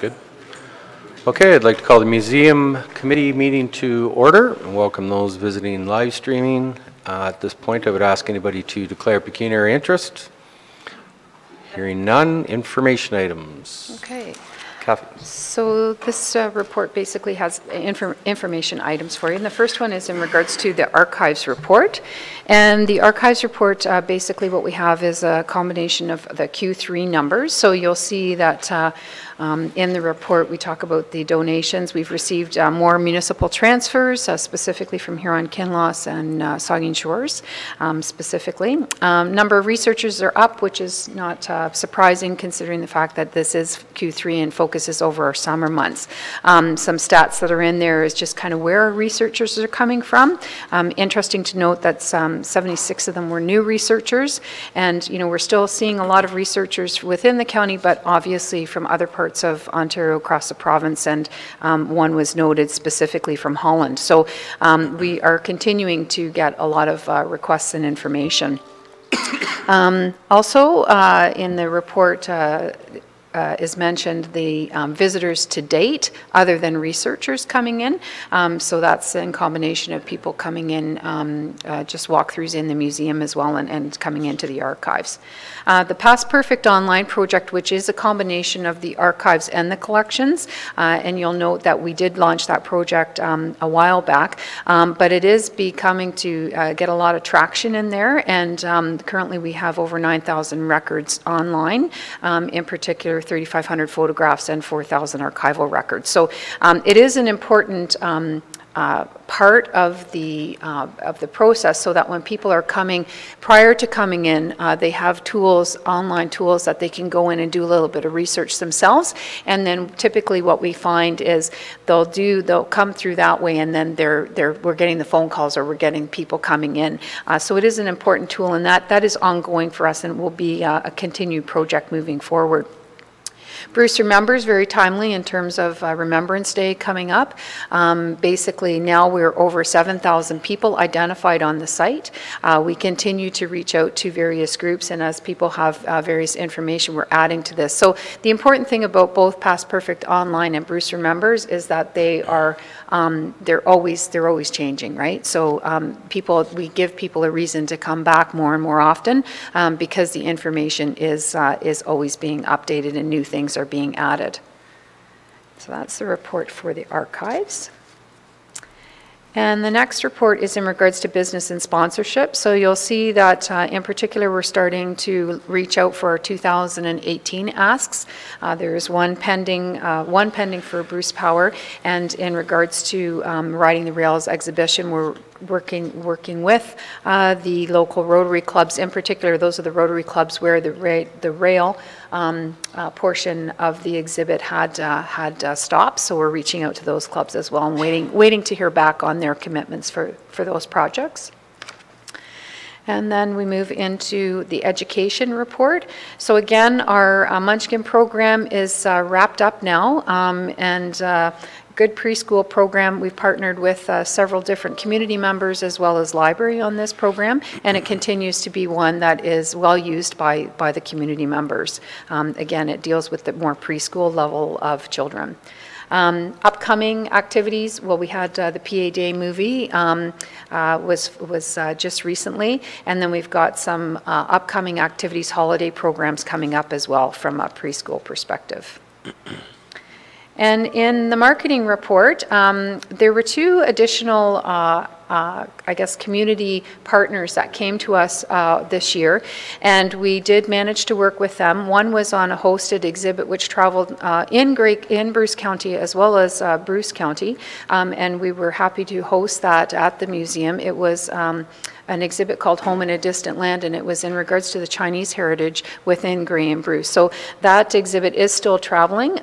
good. Okay, I'd like to call the Museum Committee meeting to order and welcome those visiting live streaming. At this point, I would ask anybody to declare pecuniary interest. Hearing none, information items. Okay. Kathy. So this report basically has information items for you. And the first one is in regards to the archives report. And the archives report, basically what we have is a combination of the Q3 numbers. So you'll see that in the report we talk about the donations. We've received more municipal transfers, specifically from Huron-Kinloss and Saugeen Shores, specifically. Number of researchers are up, which is not surprising considering the fact that this is Q3 and focuses over our summer months. Some stats that are in there is just kind of where our researchers are coming from. Interesting to note that 76 of them were new researchers, and we're still seeing a lot of researchers within the county, but obviously from other parts of Ontario across the province, and one was noted specifically from Holland. So we are continuing to get a lot of requests and information. Also in the report is mentioned the visitors to date other than researchers coming in. So that's in combination of people coming in, just walkthroughs in the museum as well, and coming into the archives. The Past Perfect Online project, which is a combination of the archives and the collections, and you'll note that we did launch that project a while back, but it is becoming to get a lot of traction in there, and currently we have over 9,000 records online, in particular 3,500 photographs and 4,000 archival records. So it is an important part of the process, so that when people are coming, prior to coming in, they have tools, online tools that they can go in and do a little bit of research themselves. And then typically what we find is they'll come through that way, and then we're getting the phone calls, or we're getting people coming in. So it is an important tool, and that is ongoing for us, and will be a continued project moving forward. Bruce Remembers, very timely in terms of Remembrance Day coming up. Basically now we're over 7,000 people identified on the site. We continue to reach out to various groups, and as people have various information, we're adding to this. So the important thing about both Past Perfect Online and Bruce Remembers is that they are they're always changing, right? So we give people a reason to come back more and more often, because the information is always being updated and new things are being added. So that's the report for the archives. And the next report is in regards to business and sponsorship. So you'll see that in particular we're starting to reach out for our 2018 asks. There is one pending for Bruce Power, and in regards to Riding the Rails exhibition, we're working with the local Rotary clubs. In particular, those are the Rotary clubs where the rail portion of the exhibit had stopped. So we're reaching out to those clubs as well, and waiting to hear back on their commitments for those projects. And then we move into the education report. So again, our Munchkin program is wrapped up now, and Good Preschool program. We've partnered with several different community members as well as library on this program, and it continues to be one that is well used by the community members. Again, it deals with the more preschool level of children. Upcoming activities, well, we had the PA Day movie was just recently, and then we've got some upcoming activities, holiday programs coming up as well from a preschool perspective. And in the marketing report, there were two additional I guess, community partners that came to us this year, and we did manage to work with them. One was on a hosted exhibit which traveled in Bruce County as well as Bruce County, and we were happy to host that at the museum. It was an exhibit called Home in a Distant Land, and it was in regards to the Chinese heritage within Grey and Bruce. So that exhibit is still traveling.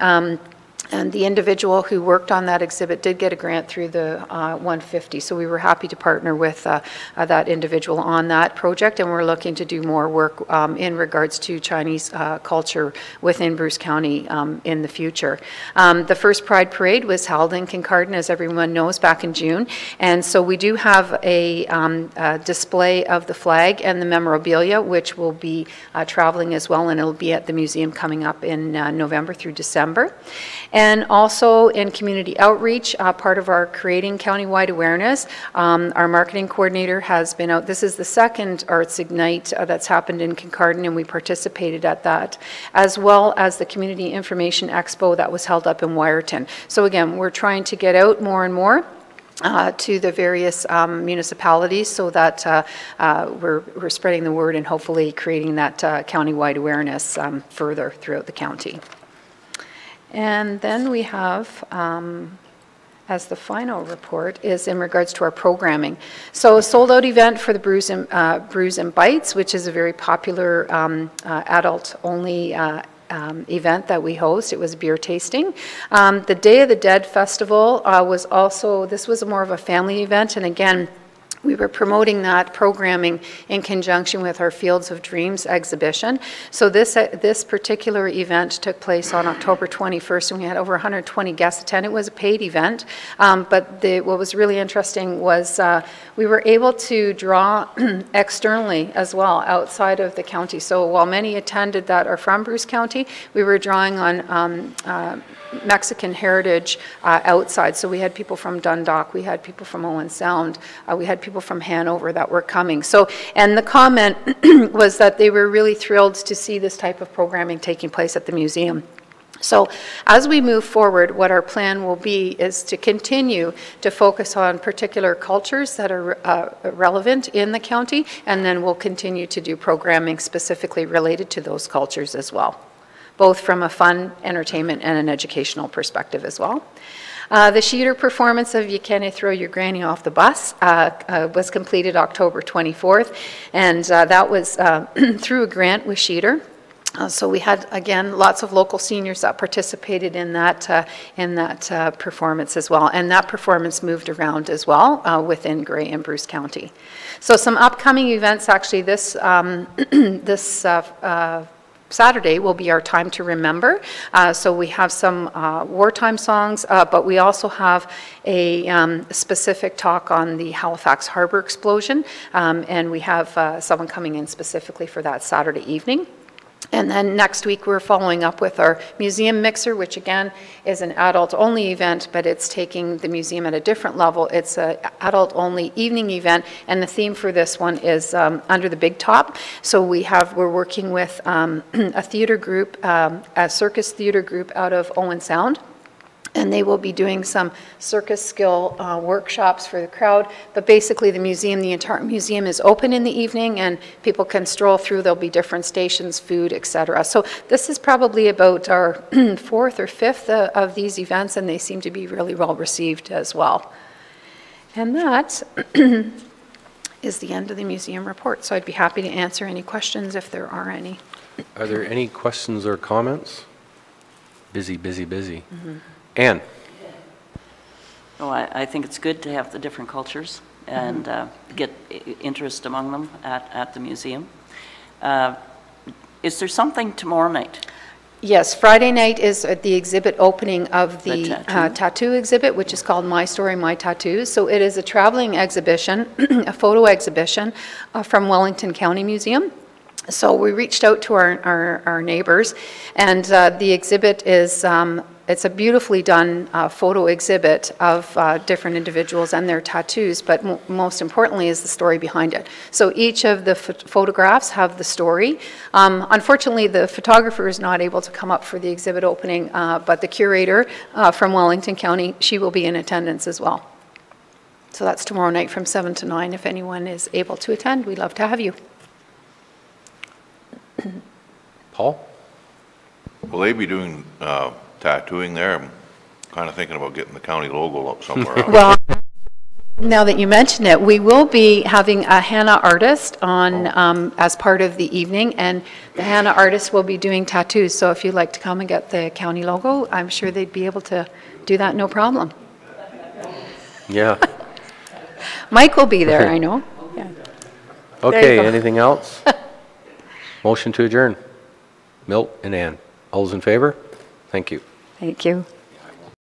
And the individual who worked on that exhibit did get a grant through the 150, so we were happy to partner with that individual on that project, and we're looking to do more work in regards to Chinese culture within Bruce County in the future. The first Pride Parade was held in Kincardine, as everyone knows, back in June, and so we do have a display of the flag and the memorabilia, which will be traveling as well, and it'll be at the museum coming up in November through December. And also in community outreach, part of our creating countywide awareness, our marketing coordinator has been out. This is the second Arts Ignite that's happened in Kincardine, and we participated at that, as well as the Community Information Expo that was held up in Wyerton. So again, we're trying to get out more and more to the various municipalities so that we're spreading the word and hopefully creating that countywide awareness further throughout the county. And then we have, as the final report, is in regards to our programming. So a sold-out event for the Brews and Bites, which is a very popular adult-only event that we host. It was beer tasting. The Day of the Dead Festival was also, this was more of a family event, and again, we were promoting that programming in conjunction with our Fields of Dreams exhibition. So this particular event took place on October 21st, and we had over 120 guests attend. It was a paid event, but what was really interesting was we were able to draw externally as well, outside of the county. So while many attended that are from Bruce County, we were drawing on Mexican heritage outside. So we had people from Dundalk, we had people from Owen Sound, we had people from Hanover that were coming. So, and the comment was that they were really thrilled to see this type of programming taking place at the museum. So as we move forward, what our plan will be is to continue to focus on particular cultures that are relevant in the county, and then we'll continue to do programming specifically related to those cultures as well, both from a fun, entertainment, and an educational perspective as well. The Sheeter performance of You Can't Throw Your Granny Off the Bus was completed October 24th, and that was through a grant with Sheeter. So we had, again, lots of local seniors that participated in that performance as well, and that performance moved around as well within Grey and Bruce County. So some upcoming events, actually, this Saturday will be our Time to Remember. So we have some wartime songs, but we also have a specific talk on the Halifax Harbor explosion, and we have someone coming in specifically for that Saturday evening. And then next week we're following up with our museum mixer, which again is an adult-only event, but it's taking the museum at a different level. It's an adult-only evening event, and the theme for this one is Under the Big Top. So we're working with a theater group, a circus theater group out of Owen Sound. And they will be doing some circus skill workshops for the crowd. But basically the entire museum is open in the evening and people can stroll through. There'll be different stations, food, etc. So this is probably about our fourth or fifth of these events, and they seem to be really well received as well. And that is the end of the museum report. So I'd be happy to answer any questions if there are any. Are there any questions or comments? Busy, busy, busy. Mm-hmm. Anne? Well, I think it's good to have the different cultures and get interest among them at the museum. Is there something tomorrow night? Yes, Friday night is the exhibit opening of the tattoo exhibit, which is called My Story, My Tattoos. So it is a traveling exhibition, a photo exhibition from Wellington County Museum. So we reached out to our neighbors, and the exhibit is it's a beautifully done photo exhibit of different individuals and their tattoos, but most importantly is the story behind it. So each of the photographs have the story. Unfortunately, the photographer is not able to come up for the exhibit opening, but the curator from Wellington County, she will be in attendance as well. So that's tomorrow night from 7 to 9. If anyone is able to attend, we'd love to have you. Paul? Will they be doing tattooing there? I'm kind of thinking about getting the county logo up somewhere. Well, Now that you mention it, we will be having a henna artist on, as part of the evening, and the henna artist will be doing tattoos, so if you'd like to come and get the county logo, I'm sure they'd be able to do that, no problem. Yeah. Mike will be there, I know. Yeah. Okay, go. anything else? Motion to adjourn. Milt and Ann. All those in favor? Thank you. Thank you.